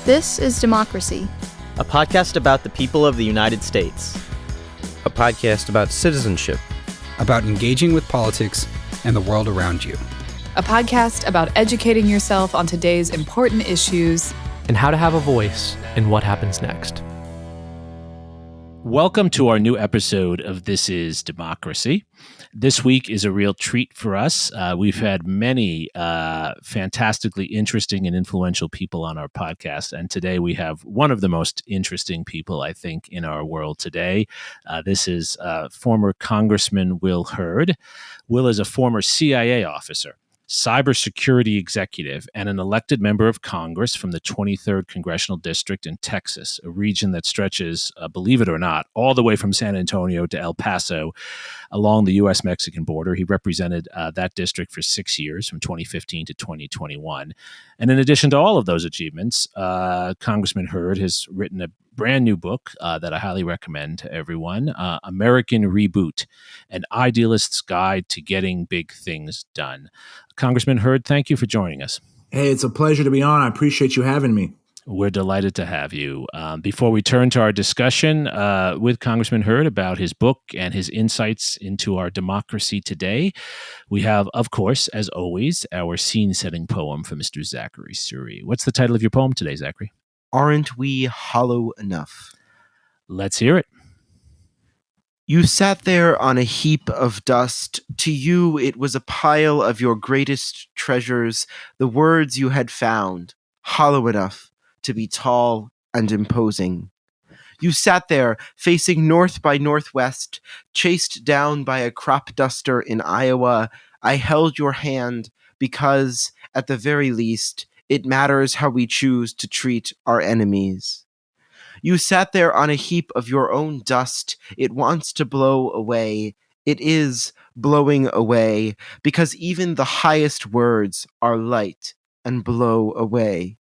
This is Democracy, a podcast about the people of the United States. A podcast about citizenship, about engaging with politics and the world around you. A podcast about educating yourself on today's important issues and how to have a voice in what happens next. Welcome to our new episode of This is Democracy. This week is a real treat for us. We've had many fantastically interesting and influential people on our podcast, and today we have one of the most interesting people, I think, in our world today. This is former Congressman Will Hurd. Will is a former CIA officer, cybersecurity executive, and an elected member of Congress from the 23rd Congressional District in Texas, a region that stretches, believe it or not, all the way from San Antonio to El Paso along the U.S.-Mexican border. He represented that district for 6 years, from 2015 to 2021. And in addition to all of those achievements, Congressman Hurd has written a brand new book that I highly recommend to everyone, American Reboot, an Idealist's Guide to Getting Big Things Done. Congressman Hurd, thank you for joining us. Hey, it's a pleasure to be on. I appreciate you having me. We're delighted to have you. Before we turn to our discussion with Congressman Hurd about his book and his insights into our democracy today, we have, of course, as always, our scene-setting poem for Mr. Zachary Suri. What's the title of your poem today, Zachary? Aren't we hollow enough? Let's hear it. You sat there on a heap of dust. To you, it was a pile of your greatest treasures, the words you had found, hollow enough to be tall and imposing. You sat there, facing north by northwest, chased down by a crop duster in Iowa. I held your hand because, at the very least, it matters how we choose to treat our enemies. You sat there on a heap of your own dust. It wants to blow away. It is blowing away, because even the highest words are light and blow away.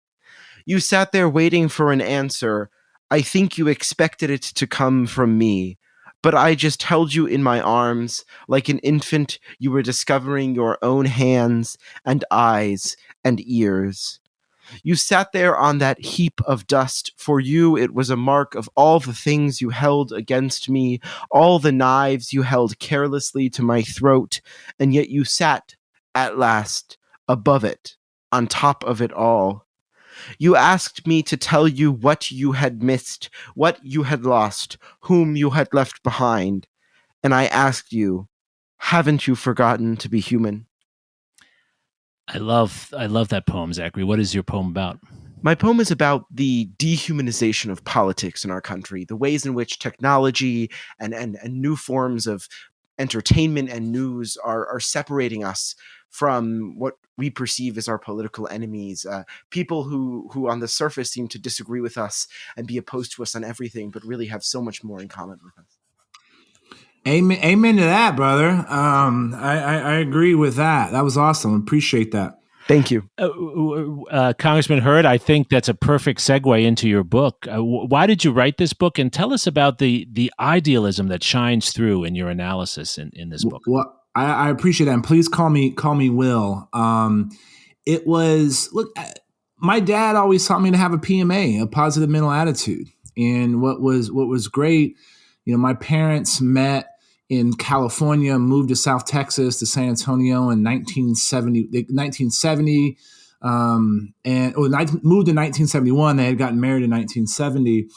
You sat there waiting for an answer. I think you expected it to come from me, but I just held you in my arms like an infant. You were discovering your own hands and eyes and ears. You sat there on that heap of dust. For you, it was a mark of all the things you held against me, all the knives you held carelessly to my throat, and yet you sat, at last, above it, on top of it all. You asked me to tell you what you had missed, what you had lost, whom you had left behind. And I asked you, haven't you forgotten to be human? I love that poem, Zachary. What is your poem about? My poem is about the dehumanization of politics in our country, the ways in which technology and new forms of entertainment and news are separating us from what we perceive as our political enemies, people who on the surface seem to disagree with us and be opposed to us on everything, but really have so much more in common with us. Amen to that, brother. I agree with that. That was awesome. Appreciate that. Thank you. Congressman Hurd, I think that's a perfect segue into your book. Why did you write this book? And tell us about the idealism that shines through in your analysis in this book. Well, I appreciate that. And please call me Will. It was, my dad always taught me to have a PMA, a positive mental attitude. And what was great, my parents met in California, moved to South Texas, to San Antonio in 1970, moved in 1971. They had gotten married in 1970.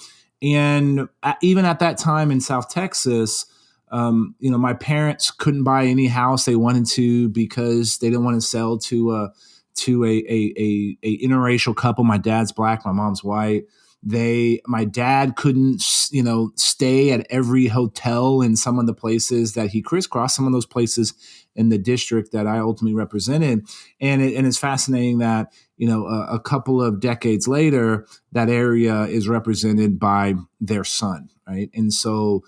And even at that time in South Texas, my parents couldn't buy any house they wanted to because they didn't want to sell to a interracial couple. My dad's black, my mom's white. My dad couldn't, stay at every hotel in some of the places that he crisscrossed, some of those places in the district that I ultimately represented. And it's fascinating that, a couple of decades later, that area is represented by their son, right? And so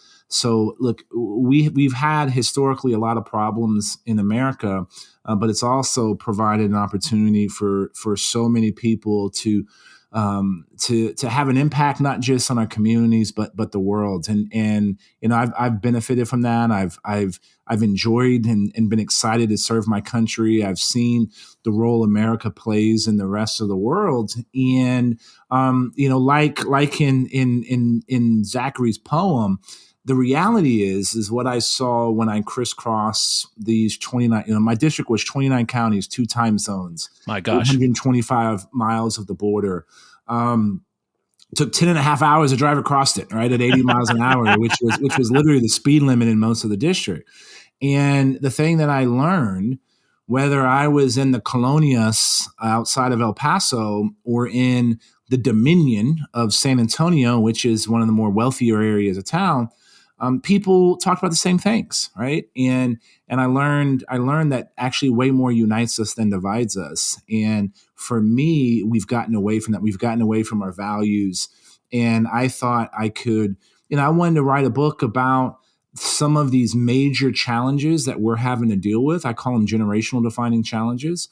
look, we've had historically a lot of problems in America, but it's also provided an opportunity for so many people to to have an impact not just on our communities but the world. And I've benefited from that. I've enjoyed and been excited to serve my country. I've seen the role America plays in the rest of the world. And like in Zachary's poem, the reality is what I saw when I crisscrossed these 29, my district was 29 counties, 2 time zones. My gosh. 125 miles of the border. Took 10 and a half hours to drive across it, right, at 80 miles an hour, which was literally the speed limit in most of the district. And the thing that I learned, whether I was in the colonias outside of El Paso or in the Dominion of San Antonio, which is one of the more wealthier areas of town, people talked about the same things, right? And I learned that actually way more unites us than divides us. And for me, we've gotten away from that. We've gotten away from our values. And I thought I could, I wanted to write a book about some of these major challenges that we're having to deal with. I call them generational defining challenges.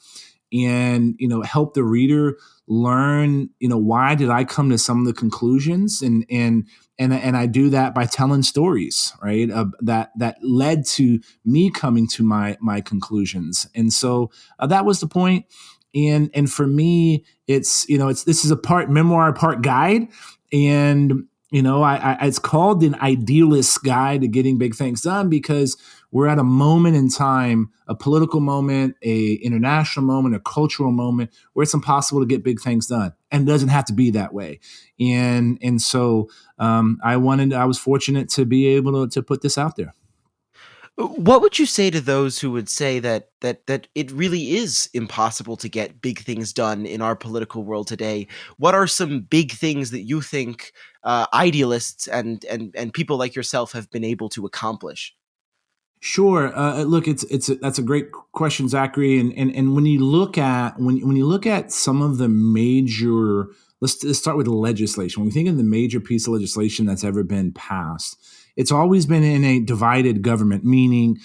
And, help the reader learn, why did I come to some of the conclusions? And I do that by telling stories, right? That led to me coming to my conclusions. And so that was the point. And for me, this is a part memoir, part guide. And, it's called an Idealist Guide to Getting Big Things Done because we're at a moment in time, a political moment, a international moment, a cultural moment where it's impossible to get big things done. And it doesn't have to be that way. And so I was fortunate to be able to put this out there. What would you say to those who would say that it really is impossible to get big things done in our political world today? What are some big things that you think idealists and people like yourself have been able to accomplish? Sure. Look, that's a great question, Zachary. And when you look at some of the major, let's start with the legislation. When we think of the major piece of legislation that's ever been passed, it's always been in a divided government, meaning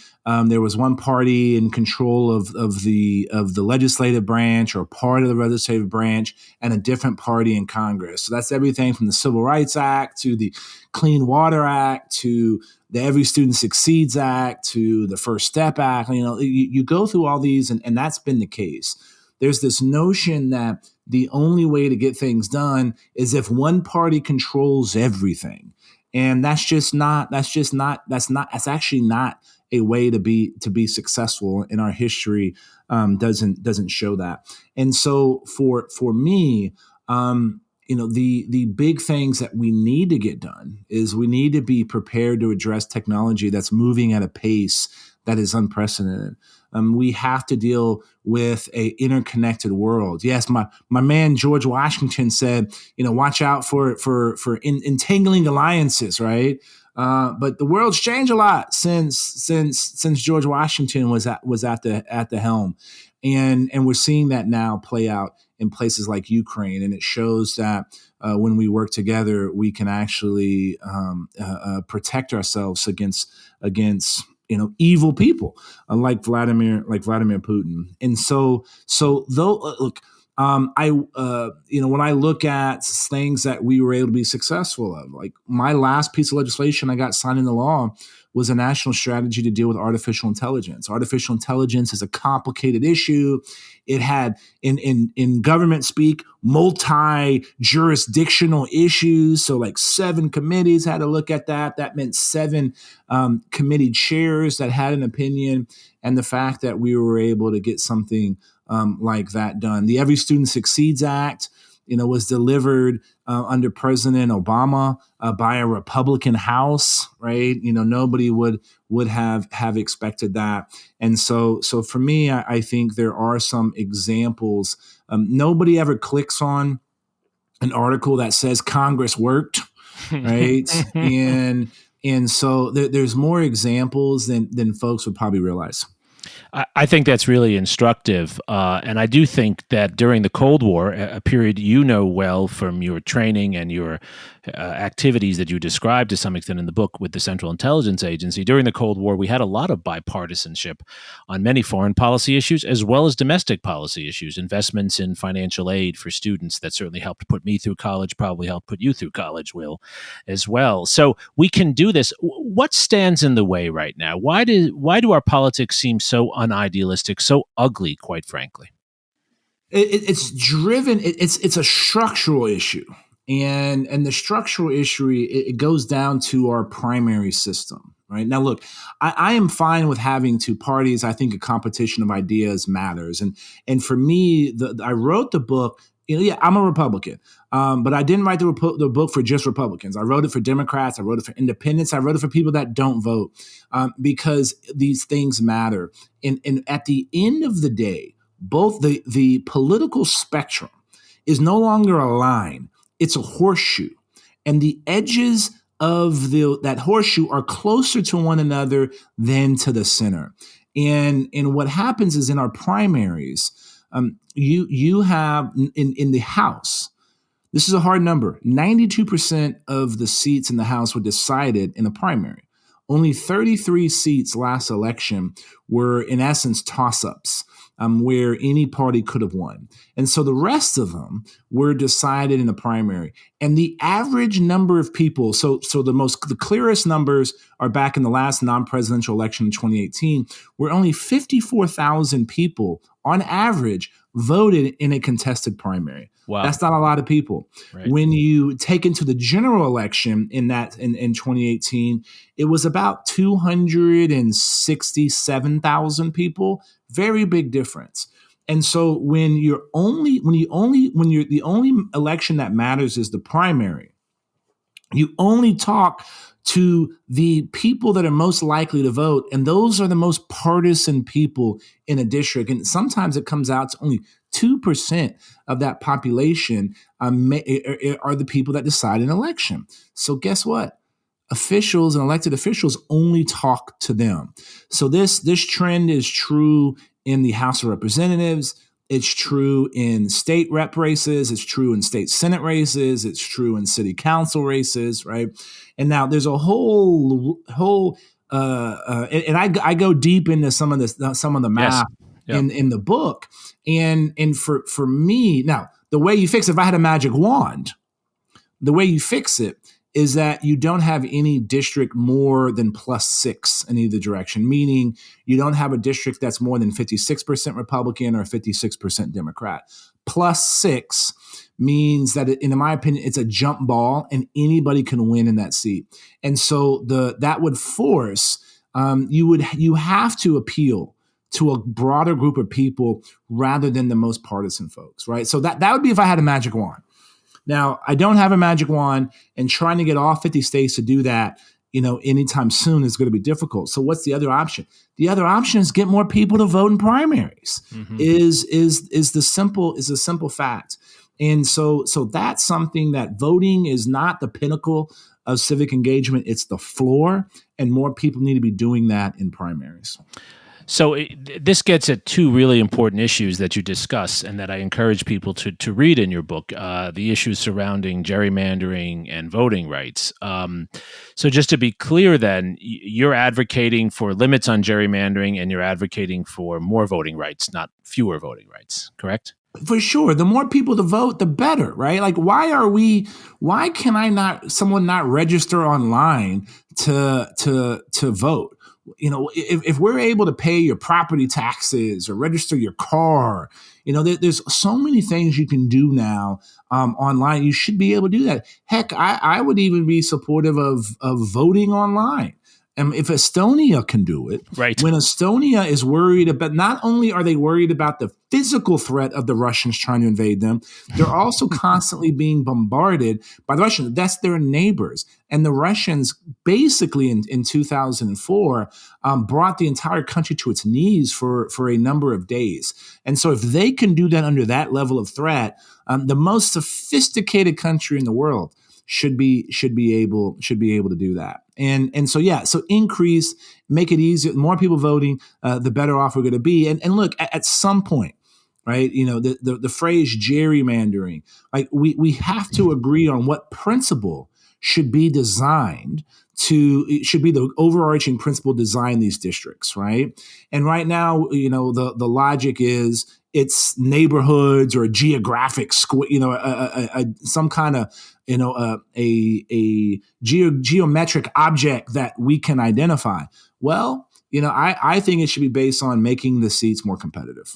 there was one party in control of the legislative branch or part of the legislative branch and a different party in Congress. So that's everything from the Civil Rights Act to the Clean Water Act to the Every Student Succeeds Act to the First Step Act. You go through all these, and that's been the case. There's this notion that the only way to get things done is if one party controls everything. And that's actually not a way to be successful, and our history doesn't show that. And so for me, the big things that we need to get done is we need to be prepared to address technology that's moving at a pace that is unprecedented. We have to deal with a interconnected world. Yes, my man George Washington said, watch out for entangling alliances, right? But the world's changed a lot since George Washington was at the helm, and we're seeing that now play out in places like Ukraine, and it shows that when we work together, we can actually protect ourselves against evil people like Vladimir Putin. And so though, look, when I look at things that we were able to be successful of, like my last piece of legislation I got signed into law was a national strategy to deal with artificial intelligence. Artificial intelligence is a complicated issue. It had, in government speak, multi-jurisdictional issues. So like 7 committees had to look at that. That meant 7 committee chairs that had an opinion. And the fact that we were able to get something like that done. The Every Student Succeeds Act, was delivered under President Obama by a Republican House, right? Nobody would have expected that. And so for me, I think there are some examples. Nobody ever clicks on an article that says Congress worked, right? and so there's more examples than folks would probably realize. I think that's really instructive. And I do think that during the Cold War, a period you know well from your training and your activities that you described to some extent in the book with the Central Intelligence Agency, during the Cold War, we had a lot of bipartisanship on many foreign policy issues as well as domestic policy issues, investments in financial aid for students that certainly helped put me through college, probably helped put you through college, Will, as well. So we can do this. What stands in the way right now? Why do our politics seem so unidealistic, so ugly, quite frankly? It's driven. It's a structural issue, and the structural issue it goes down to our primary system. Right now, look, I am fine with having two parties. I think a competition of ideas matters, and for me, I wrote the book. Yeah, I'm a Republican, but I didn't write the book for just Republicans. I wrote it for Democrats. I wrote it for independents. I wrote it for people that don't vote because these things matter. And at the end of the day, both the political spectrum is no longer a line. It's a horseshoe. And the edges of that horseshoe are closer to one another than to the center. And what happens is in our primaries, you have in the House, this is a hard number, 92% of the seats in the House were decided in a primary. Only 33 seats last election were, in essence, toss-ups, where any party could have won. And so the rest of them were decided in the primary. And the average number of people, so the clearest numbers are back in the last non-presidential election in 2018, where only 54,000 people on average voted in a contested primary. Wow. That's not a lot of people. Right. When you take into the general election in 2018, it was about 267,000 people. Very big difference. And so when the only election that matters is the primary, you only talk to the people that are most likely to vote, and those are the most partisan people in a district. And sometimes it comes out to only 2% of that population are the people that decide an election. So guess what? Officials and elected officials only talk to them. So this trend is true in the House of Representatives. It's true in state rep races. It's true in state Senate races. It's true in city council races, right? And now there's a whole, and I go deep into some of the math in the book. And for me, now the way you fix it, if I had a magic wand, the way you fix it is that you don't have any district more than +6 in either direction, meaning you don't have a district that's more than 56% Republican or 56% Democrat. +6 means that, in my opinion, it's a jump ball and anybody can win in that seat. And so that would force, you have to appeal to a broader group of people rather than the most partisan folks, right? So that would be if I had a magic wand. Now, I don't have a magic wand, and trying to get all 50 states to do that, anytime soon is going to be difficult. So what's the other option? The other option is get more people to vote in primaries. Mm-hmm. Is the simple fact. And so that's something that voting is not the pinnacle of civic engagement. It's the floor, and more people need to be doing that in primaries. So this gets at two really important issues that you discuss and that I encourage people to read in your book, the issues surrounding gerrymandering and voting rights. So just to be clear then, you're advocating for limits on gerrymandering and you're advocating for more voting rights, not fewer voting rights, correct? For sure. The more people to vote, the better, right? Like, why can someone not register online to vote? If we're able to pay your property taxes or register your car, there's so many things you can do now online. You should be able to do that. Heck, I would even be supportive of voting online. And if Estonia can do it, right. When Estonia is worried about, not only are they worried about the physical threat of the Russians trying to invade them, they're also constantly being bombarded by the Russians. That's their neighbors. And the Russians basically in 2004 brought the entire country to its knees for a number of days. And so if they can do that under that level of threat, the most sophisticated country in the world should be able to do that. And so so increase, make it easier. The more people voting, the better off we're going to be. And look, at some point, right? The phrase gerrymandering, like we have to agree on what principle should be designed it should be the overarching principle design these districts, right? And right now, the logic is it's neighborhoods or a geographic square, some kind of, a geometric object that we can identify. Well, I think it should be based on making the seats more competitive.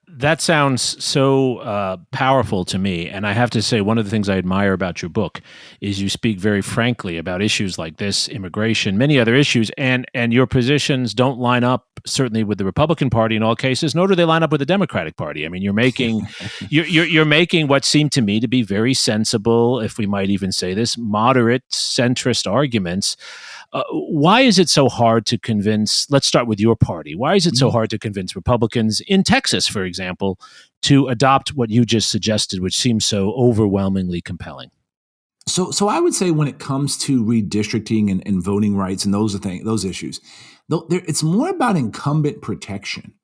That sounds so powerful to me. And I have to say, one of the things I admire about your book is you speak very frankly about issues like this, immigration, many other issues, and your positions don't line up certainly with the Republican Party in all cases, nor do they line up with the Democratic Party. I mean, you're making you're making what seem to me to be very sensible, if we might even say this, moderate centrist arguments. Why is it so hard to convince, let's start with your party. Why is it so hard to convince Republicans in Texas, for example, to adopt what you just suggested, which seems so overwhelmingly compelling? So I would say when it comes to redistricting and voting rights and those issues, it's more about incumbent protection.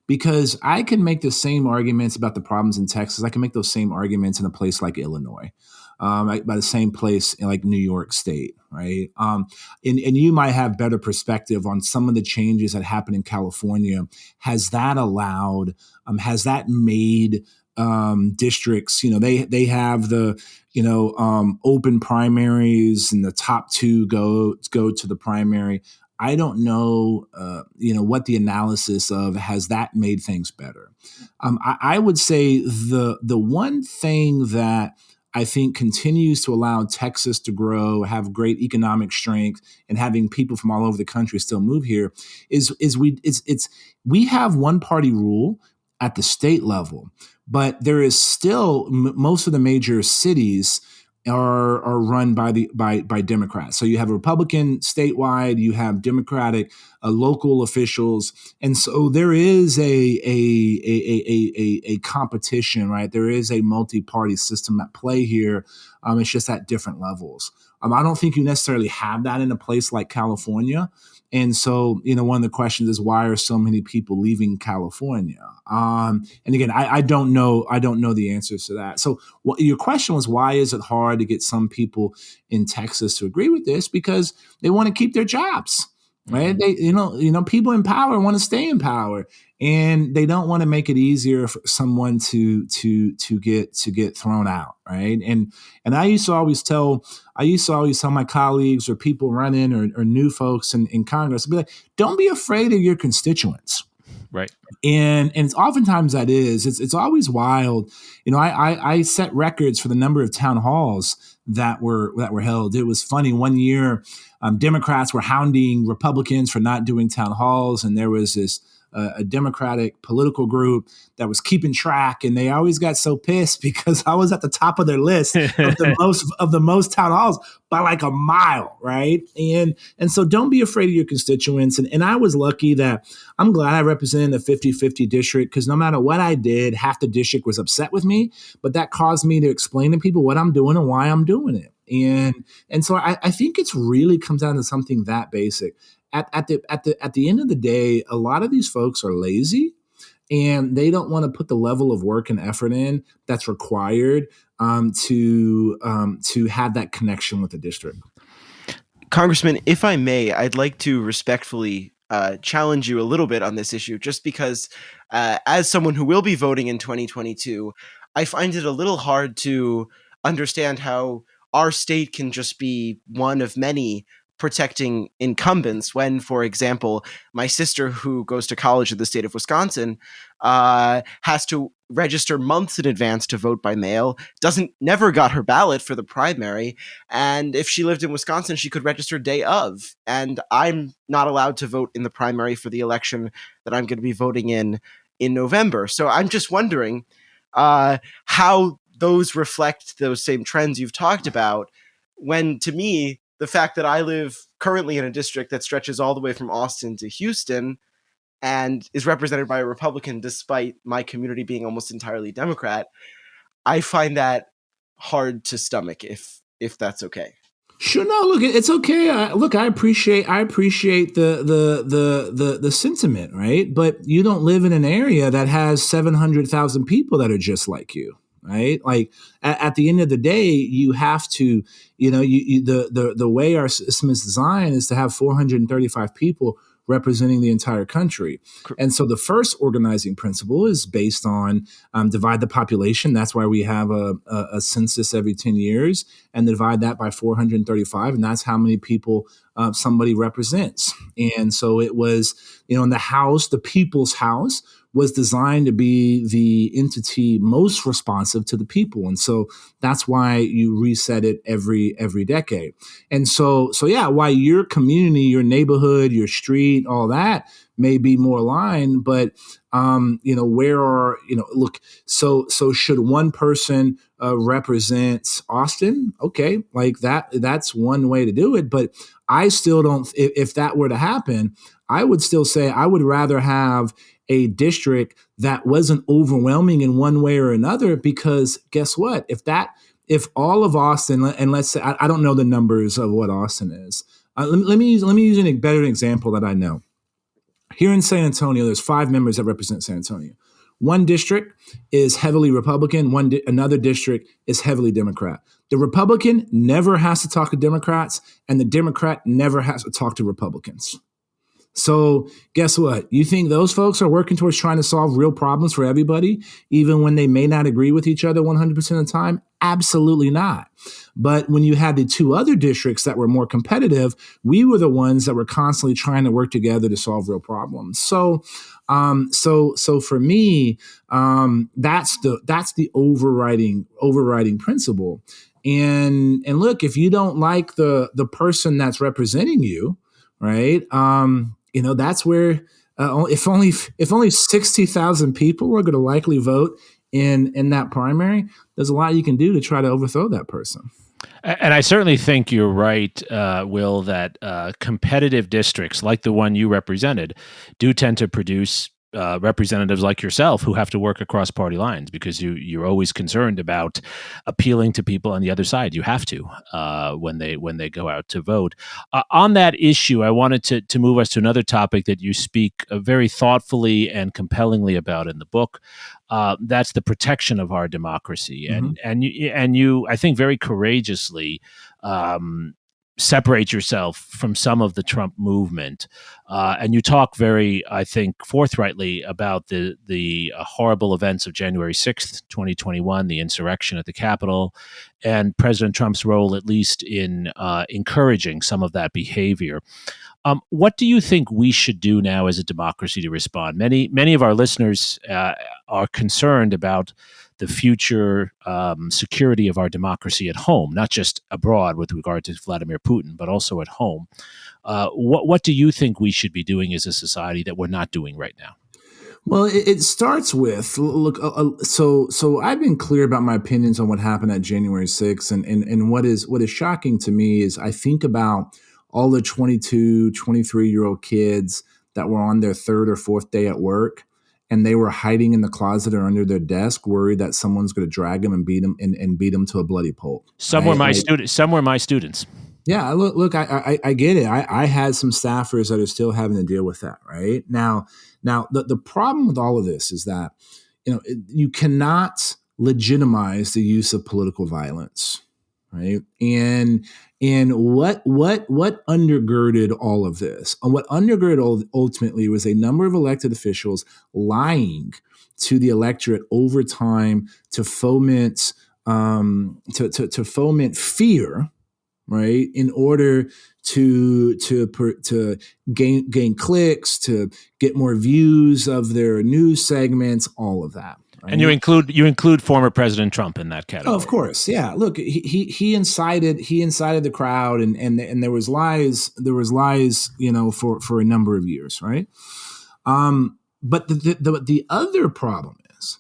Because I can make the same arguments about the problems in Texas. I can make those same arguments in a place like Illinois, by the same place in like New York State, right? And you might have better perspective on some of the changes that happened in California. Has that made districts? They have the open primaries, and the top two go to the primary. I don't know, what the analysis of has that made things better. I would say the one thing that I think continues to allow Texas to grow, have great economic strength, and having people from all over the country still move here is we have one party rule at the state level, but there is still most of the major cities are run by Democrats. So you have a Republican statewide, you have Democratic local officials, and so there is a competition, right? There is a multi-party system at play here. It's just at different levels. I don't think you necessarily have that in a place like California. And so, one of the questions is, why are so many people leaving California? And again, I don't know the answers to that. So your question was, why is it hard to get some people in Texas to agree with this? Because they want to keep their jobs, right? They, people in power want to stay in power, and they don't want to make it easier for someone to get thrown out, right? And I used to always tell my colleagues or people running or new folks in Congress, be like, don't be afraid of your constituents. Right. And it's oftentimes it's always wild. I set records for the number of town halls that were held. It was funny. One year, Democrats were hounding Republicans for not doing town halls, and there was this a Democratic political group that was keeping track, and they always got so pissed because I was at the top of their list of the most town halls by like a mile, right? And so don't be afraid of your constituents. And I was lucky that I'm glad I represented the 50-50 district, because no matter what I did, half the district was upset with me, but that caused me to explain to people what I'm doing and why I'm doing it. And so I think it's really comes down to something that basic. At the end of the day, a lot of these folks are lazy, and they don't want to put the level of work and effort in that's required to have that connection with the district. Congressman, if I may, I'd like to respectfully challenge you a little bit on this issue, just because as someone who will be voting in 2022, I find it a little hard to understand how our state can just be one of many protecting incumbents when, for example, my sister, who goes to college in the state of Wisconsin, has to register months in advance to vote by mail, never got her ballot for the primary, and if she lived in Wisconsin, she could register day of, and I'm not allowed to vote in the primary for the election that I'm going to be voting in November. So I'm just wondering how those reflect those same trends you've talked about, when, to me, the fact that I live currently in a district that stretches all the way from Austin to Houston and is represented by a Republican despite my community being almost entirely Democrat, I find that hard to stomach, if if that's okay. Sure. No, look, it's okay. I appreciate the sentiment, right? But you don't live in an area that has 700,000 people that are just like you, right? Like at the end of the day, you have to, the way our system is designed is to have 435 people representing the entire country. And so the first organizing principle is based on divide the population. That's why we have a census every 10 years and divide that by 435. And that's how many people somebody represents. And so it was, in the House, the People's House was designed to be the entity most responsive to the people. And so that's why you reset it every decade. And so yeah, why your community, your neighborhood, your street, all that may be more aligned, but so should one person represent Austin? Okay, like that's one way to do it. But I still don't, if that were to happen, I would still say I would rather have a district that wasn't overwhelming in one way or another, because guess what? If all of Austin, and let's say, I don't know the numbers of what Austin is. Let me use a better example that I know. Here in San Antonio, there's 5 members that represent San Antonio. One district is heavily Republican. Another district is heavily Democrat. The Republican never has to talk to Democrats, and the Democrat never has to talk to Republicans. So guess what? You think those folks are working towards trying to solve real problems for everybody, even when they may not agree with each other 100% of the time? Absolutely not. But when you had the 2 other districts that were more competitive, we were the ones that were constantly trying to work together to solve real problems. So for me, that's the overriding principle. And look, if you don't like the person that's representing you, right? That's where if only 60,000 people are going to likely vote in that primary, there's a lot you can do to try to overthrow that person. And I certainly think you're right, Will, that competitive districts like the one you represented do tend to produce representatives like yourself who have to work across party lines, because you're always concerned about appealing to people on the other side. You have to when they go out to vote. On that issue, I wanted to move us to another topic that you speak very thoughtfully and compellingly about in the book. That's the protection of our democracy, and you I think very courageously separate yourself from some of the Trump movement. And you talk very, I think, forthrightly about the horrible events of January 6th, 2021, the insurrection at the Capitol, and President Trump's role, at least in encouraging some of that behavior. What do you think we should do now as a democracy to respond? Many of our listeners are concerned about the future security of our democracy at home, not just abroad with regard to Vladimir Putin, but also at home. What do you think we should be doing as a society that we're not doing right now? Well, it starts with, look, so I've been clear about my opinions on what happened at January 6th. And what is shocking to me is I think about all the 22, 23-year-old kids that were on their 3rd or 4th day at work, and they were hiding in the closet or under their desk, worried that someone's going to drag them and beat them to a bloody pulp. Some were my students. Yeah, look, I get it. I had some staffers that are still having to deal with that. Right now, the problem with all of this is that you cannot legitimize the use of political violence, right? And what undergirded all of this, and what undergirded ultimately was a number of elected officials lying to the electorate over time to foment fear, right? In order to gain clicks, to get more views of their news segments, all of that. Right? And you include former President Trump in that category. Oh, of course, yeah. Look, he incited the crowd, and there was lies, for a number of years, right? But the other problem is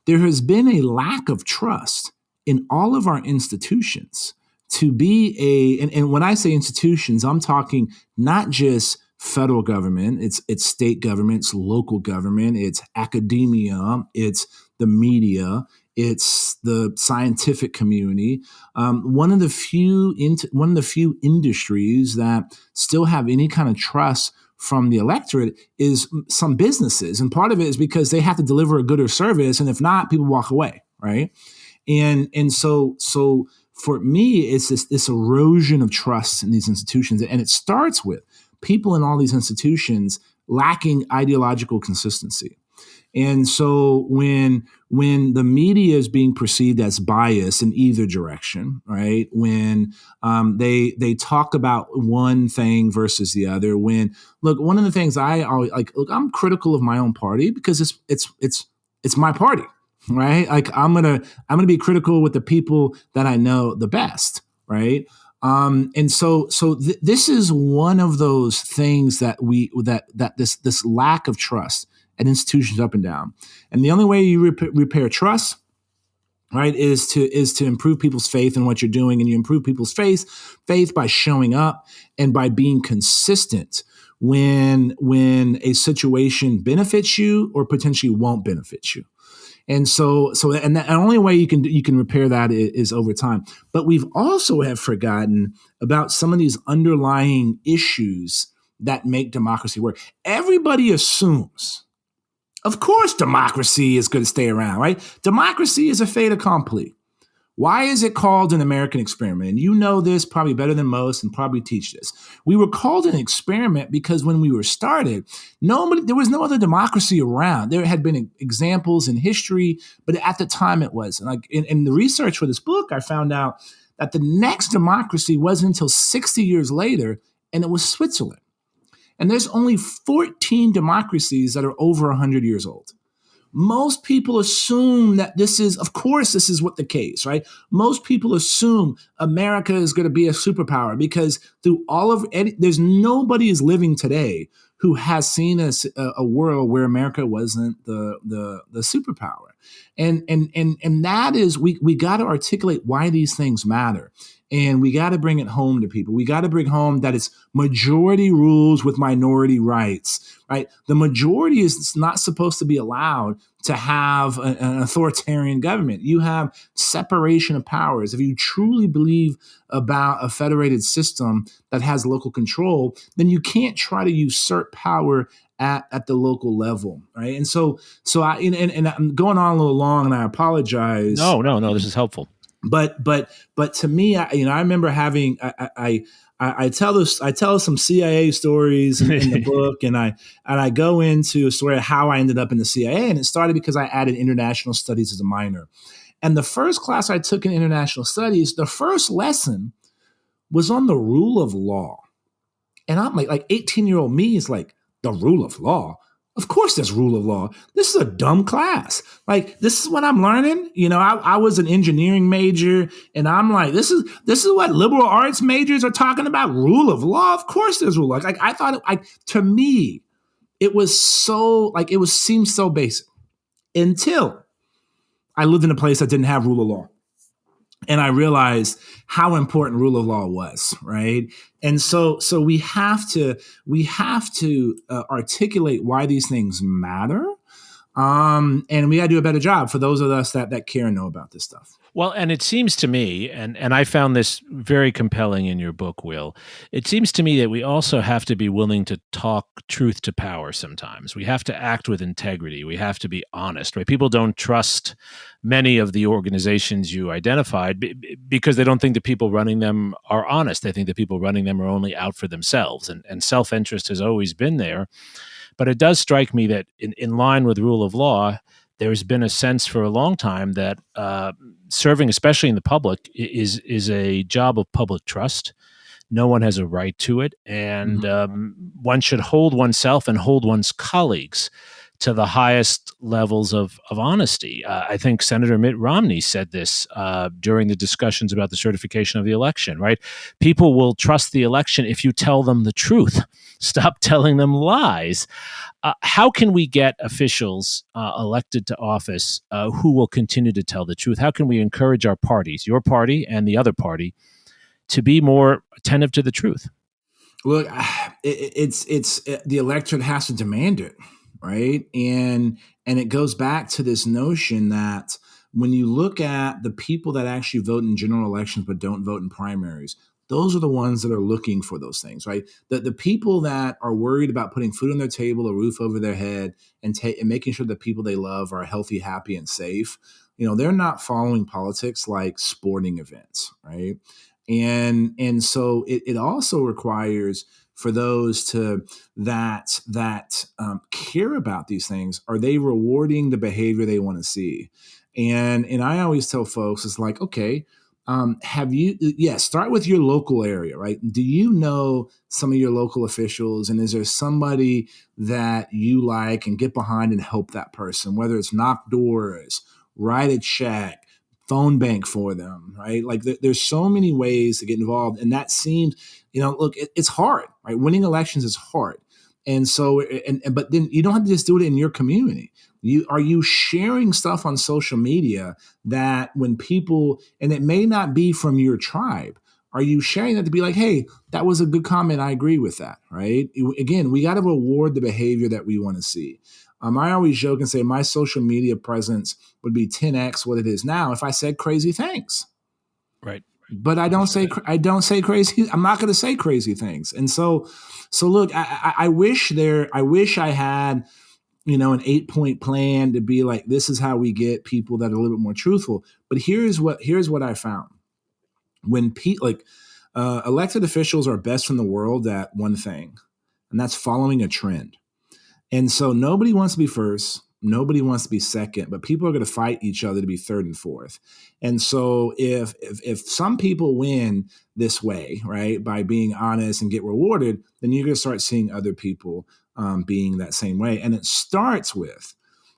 there has been a lack of trust in all of our institutions to be and when I say institutions, I'm talking not just federal government, it's state government, it's local government, it's academia, it's the media, it's the scientific community. One of the few industries that still have any kind of trust from the electorate is some businesses, and part of it is because they have to deliver a good or service, and if not, people walk away, right? And so for me, it's this erosion of trust in these institutions, and it starts with people in all these institutions lacking ideological consistency. And so when the media is being perceived as biased in either direction, right? When they talk about one thing versus the other. One of the things I always I'm critical of my own party because it's my party, right? Like I'm gonna be critical with the people that I know the best, right? And so this is one of those things that this lack of trust at institutions up and down. And the only way you repair trust, right, is to improve people's faith in what you're doing. And you improve people's faith by showing up and by being consistent when a situation benefits you or potentially won't benefit you. And and the only way you can repair that is over time. But we've also have forgotten about some of these underlying issues that make democracy work. Everybody assumes, of course, democracy is going to stay around, right? Democracy is a fait accompli. Why is it called an American experiment? And you know this probably better than most and probably teach this. We were called an experiment because when we were started, there was no other democracy around. There had been examples in history, but at the time it wasn't. Like in the research for this book, I found out that the next democracy wasn't until 60 years later, and it was Switzerland. And there's only 14 democracies that are over 100 years old. Most people assume that this is what the case, right? Most people assume America is going to be a superpower because there's nobody is living today who has seen a world where America wasn't the superpower. And that is, we got to articulate why these things matter. And we got to bring it home to people. We got to bring home that it's majority rules with minority rights, right? The majority is not supposed to be allowed to have an authoritarian government. You have separation of powers. If you truly believe about a federated system that has local control, then you can't try to usurp power at the local level, right? And so I'm going on a little long, and I apologize. No, this is helpful. But to me, I remember having I tell some CIA stories in the book, and I go into a story of how I ended up in the CIA, and it started because I added international studies as a minor. And the first class I took in international studies, the first lesson was on the rule of law, and I'm like 18-year-old me is like, the rule of law. Of course there's rule of law. This is a dumb class. Like, this is what I'm learning. I was an engineering major, and I'm like, this is what liberal arts majors are talking about, rule of law. Of course there's rule of law. Like, I thought, to me, it was seemed so basic until I lived in a place that didn't have rule of law. And I realized how important rule of law was, right? And so we have to articulate why these things matter, and we got to do a better job for those of us that care and know about this stuff. Well, and it seems to me, and I found this very compelling in your book, Will, it seems to me that we also have to be willing to talk truth to power sometimes. We have to act with integrity. We have to be honest, right? People don't trust many of the organizations you identified because they don't think the people running them are honest. They think the people running them are only out for themselves, and self-interest has always been there. But it does strike me that in line with rule of law, there's been a sense for a long time that serving, especially in the public, is a job of public trust. No one has a right to it, and one should hold oneself and hold one's colleagues to the highest levels of honesty. I think Senator Mitt Romney said this during the discussions about the certification of the election, right? People will trust the election if you tell them the truth. Stop telling them lies. How can we get officials elected to office who will continue to tell the truth? How can we encourage our parties, your party and the other party, to be more attentive to the truth? Look, it's the electorate has to demand it, right? And it goes back to this notion that when you look at the people that actually vote in general elections but don't vote in primaries, those are the ones that are looking for those things, right? The people that are worried about putting food on their table, a roof over their head, and making sure the people they love are healthy, happy, and safe. They're not following politics like sporting events, right? And so it also requires for those that care about these things, are they rewarding the behavior they want to see? And I always tell folks, it's like, okay, start with your local area, right? Do you know some of your local officials, and is there somebody that you like and get behind and help that person, whether it's knock doors, write a check, phone bank for them, right? Like there's so many ways to get involved. And that seems, look, it's hard, right? Winning elections is hard. And so, but then you don't have to just do it in your community. Are you sharing stuff on social media that when people, and it may not be from your tribe, are you sharing that to be like, hey, that was a good comment. I agree with that, right? Again, we got to reward the behavior that we want to see. I always joke and say my social media presence would be 10x what it is now if I said crazy things. Right. But I don't say crazy. I'm not going to say crazy things. And so look, I wish I had, an 8-point plan to be like, this is how we get people that are a little bit more truthful. But here's what I found. When elected officials are best in the world at one thing, and that's following a trend. And so nobody wants to be first. Nobody wants to be second, but people are going to fight each other to be third and fourth. And so if some people win this way, right, by being honest and get rewarded, then you're going to start seeing other people being that same way. And it starts with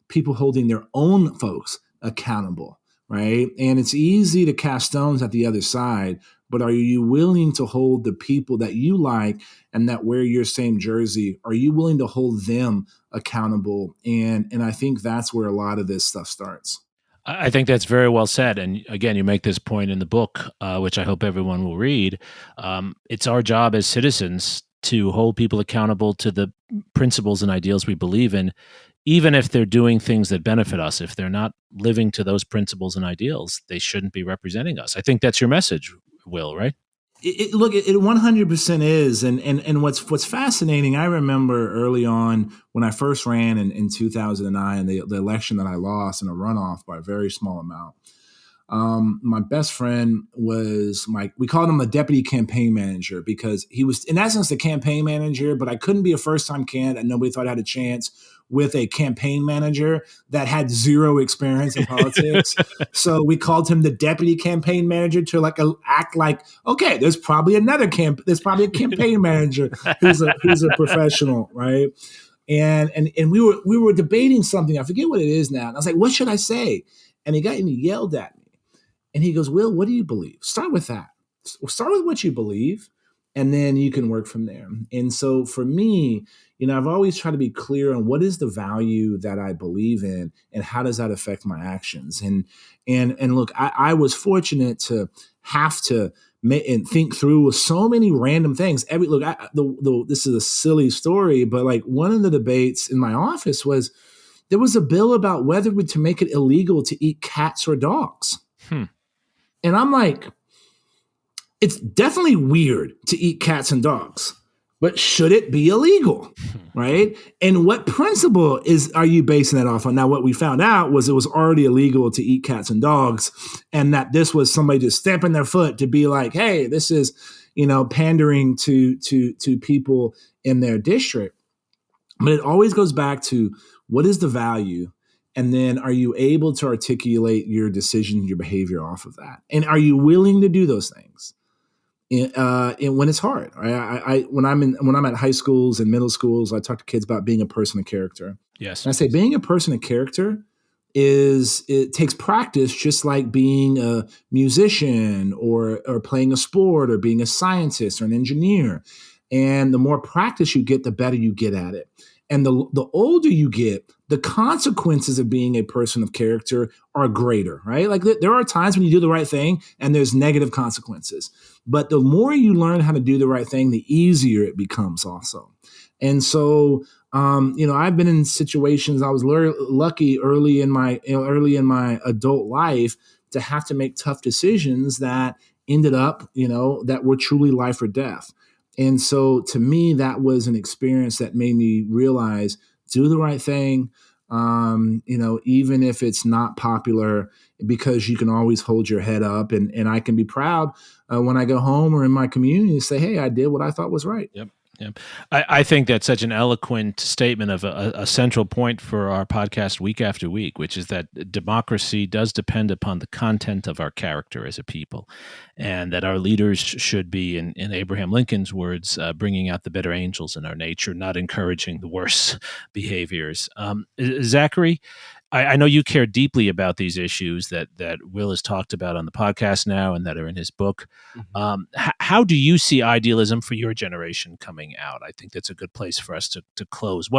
people holding their own folks accountable, right? And it's easy to cast stones at the other side, but are you willing to hold the people that you like and that wear your same jersey? Are you willing to hold them accountable? And I think that's where a lot of this stuff starts. I think that's very well said. And again, you make this point in the book, which I hope everyone will read. It's our job as citizens to hold people accountable to the principles and ideals we believe in, even if they're doing things that benefit us. If they're not living to those principles and ideals, they shouldn't be representing us. I think that's your message, Will, right? It 100% is. And what's fascinating, I remember early on when I first ran in 2009, the election that I lost in a runoff by a very small amount. My best friend was we called him the deputy campaign manager because he was in essence the campaign manager, but I couldn't be a first-time candidate. Nobody thought I had a chance with a campaign manager that had zero experience in politics. So we called him the deputy campaign manager to act like, okay, there's probably a campaign manager who's a professional, right? And we were debating something. I forget what it is now. And I was like, what should I say? And he yelled at me. And he goes, Will, what do you believe? Start with that. Start with what you believe, and then you can work from there. And so for me, I've always tried to be clear on what is the value that I believe in and how does that affect my actions. And look, I was fortunate to have to and think through so many random things. This is a silly story, but like one of the debates in my office was there was a bill about whether to make it illegal to eat cats or dogs. And I'm like, it's definitely weird to eat cats and dogs, but should it be illegal, right? And what principle are you basing that off on? Now, what we found out was it was already illegal to eat cats and dogs, and that this was somebody just stamping their foot to be like, hey, this is, pandering to people in their district. But it always goes back to what is the value? And then are you able to articulate your decision, your behavior off of that? And are you willing to do those things? And when it's hard, right? When I'm at high schools and middle schools, I talk to kids about being a person of character. Yes. And I say being a person of character it takes practice, just like being a musician or playing a sport or being a scientist or an engineer. And the more practice you get, the better you get at it. And the older you get, the consequences of being a person of character are greater, right? Like there are times when you do the right thing and there's negative consequences. But the more you learn how to do the right thing, the easier it becomes also. And so, I've been in situations. I was lucky early in my adult life to have to make tough decisions that ended up, that were truly life or death. And so to me, that was an experience that made me realize, do the right thing, even if it's not popular, because you can always hold your head up. And I can be proud when I go home or in my community and say, hey, I did what I thought was right. Yep. Yeah. I think that's such an eloquent statement of a central point for our podcast week after week, which is that democracy does depend upon the content of our character as a people, and that our leaders should be, in Abraham Lincoln's words, bringing out the better angels in our nature, not encouraging the worse behaviors. Zachary, I know you care deeply about these issues that Will has talked about on the podcast now and that are in his book. Mm-hmm. How do you see idealism for your generation coming out? I think that's a good place for us to close.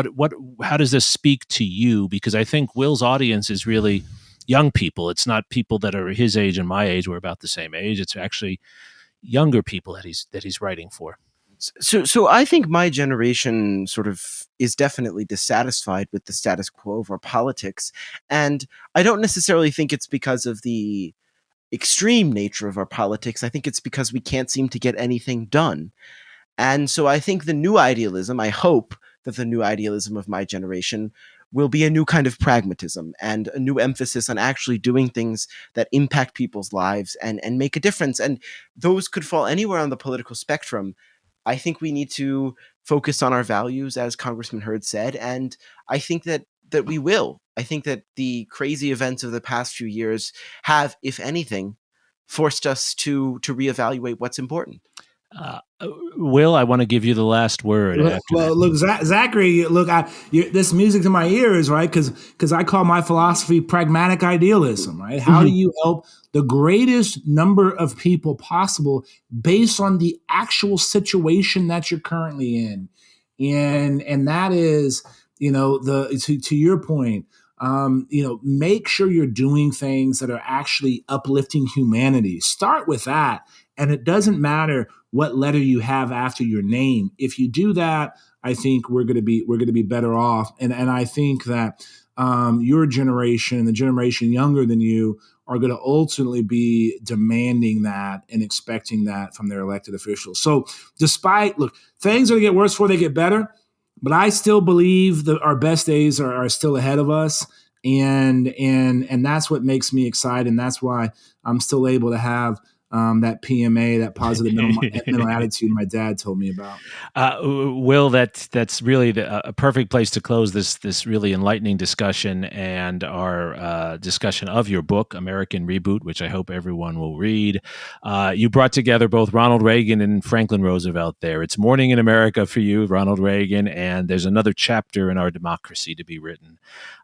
How does this speak to you? Because I think Will's audience is really young people. It's not people that are his age and my age. We're about the same age. It's actually younger people that he's writing for. So I think my generation sort of is definitely dissatisfied with the status quo of our politics. And I don't necessarily think it's because of the extreme nature of our politics. I think it's because we can't seem to get anything done. And so I think the new idealism, I hope that the new idealism of my generation will be a new kind of pragmatism and a new emphasis on actually doing things that impact people's lives and make a difference. And those could fall anywhere on the political spectrum. I think we need to focus on our values, as Congressman Hurd said, and I think that we will. I think that the crazy events of the past few years have, if anything, forced us to reevaluate what's important. Will, I want to give you the last word. Look, Zachary, this music to my ears, right? Because I call my philosophy pragmatic idealism, right? How do you help the greatest number of people possible based on the actual situation that you're currently in? And that is, to your point, make sure you're doing things that are actually uplifting humanity. Start with that. And it doesn't matter what letter you have after your name. If you do that, I think we're going to be better off. And I think that your generation, the generation younger than you, are going to ultimately be demanding that and expecting that from their elected officials. So things are going to get worse before they get better, but I still believe that our best days are still ahead of us. And that's what makes me excited. And that's why I'm still able to have that PMA, that positive mental attitude my dad told me about. Will, that's really a perfect place to close this really enlightening discussion and our discussion of your book, American Reboot, which I hope everyone will read. You brought together both Ronald Reagan and Franklin Roosevelt there. It's morning in America for you, Ronald Reagan, and there's another chapter in our democracy to be written.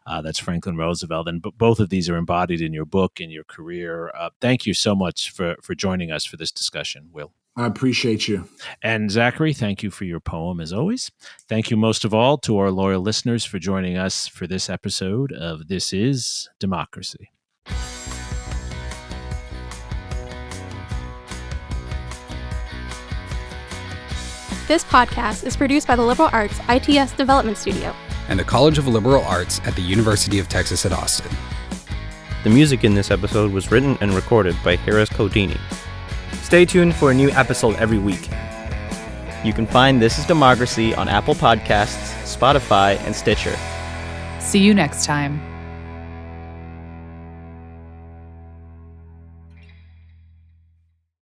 That's Franklin Roosevelt. And both of these are embodied in your book, in your career. Thank you so much for joining us for this discussion, Will. I appreciate you. And Zachary, thank you for your poem as always. Thank you most of all to our loyal listeners for joining us for this episode of This Is Democracy. This podcast is produced by the Liberal Arts ITS Development Studio and the College of Liberal Arts at the University of Texas at Austin. The music in this episode was written and recorded by Harris Codini. Stay tuned for a new episode every week. You can find This is Democracy on Apple Podcasts, Spotify, and Stitcher. See you next time.